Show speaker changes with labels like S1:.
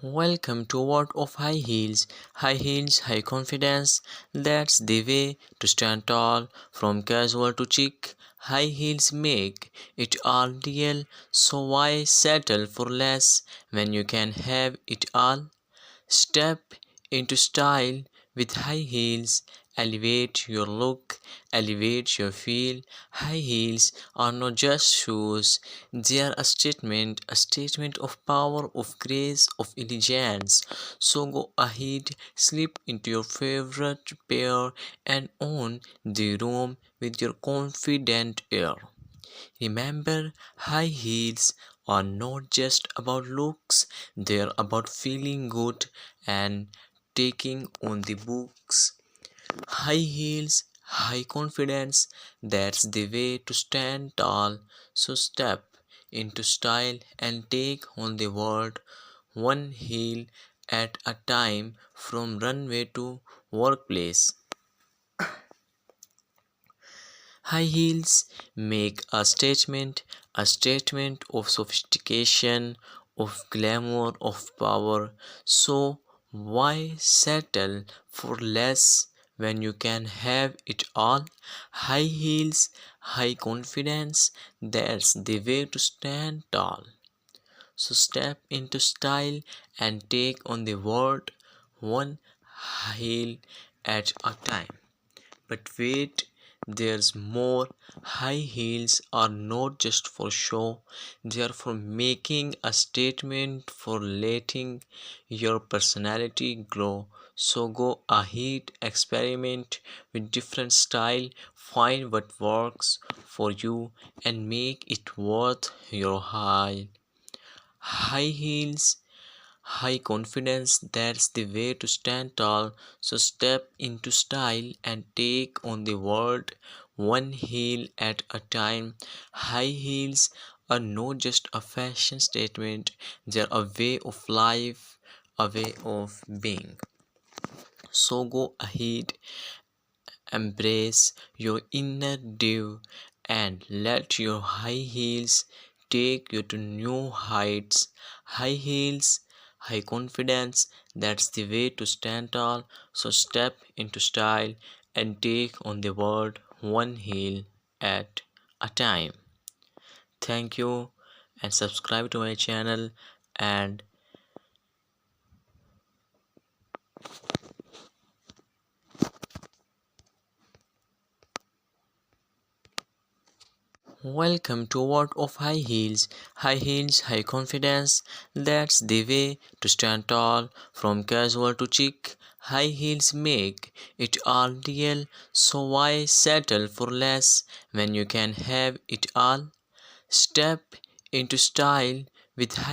S1: Welcome to World of High Heels. High heels, high confidence. That's the way to stand tall. From casual to chic, high heels make it all real. So why settle for less when you can have it all? Step into style with high heels. Elevate your look, elevate your feel. High heels are not just shoes, they are a statement of power, of grace, of elegance. So go ahead, slip into your favorite pair and own the room with your confident air. Remember, high heels are not just about looks, they're about feeling good and taking on the books. High heels, high confidence, that's the way to stand tall. So step into style and take on the world one heel at a time from runway to workplace. High heels make a statement of sophistication, of glamour, of power. So why settle for less when you can have it all? High heels, high confidence, that's the way to stand tall. So step into style and take on the world one heel at a time. But wait, there's more. High heels are not just for show, they are for making a statement, for letting your personality glow. So go ahead, experiment with different style, find what works for you, and make it worth your while. High heels, high confidence, that's the way to stand tall. So step into style and take on the world one heel at a time. High heels are not just a fashion statement, they're a way of life, a way of being. So go ahead, embrace your inner div and let your high heels take you to new heights. High heels, high confidence, that's the way to stand tall. So step into style and take on the world one heel at a time. Thank you and subscribe to my channel and welcome to World of High Heels. High heels, high confidence. That's the way to stand tall. From casual to chic, high heels make it all real. So why settle for less when you can have it all? Step into style with high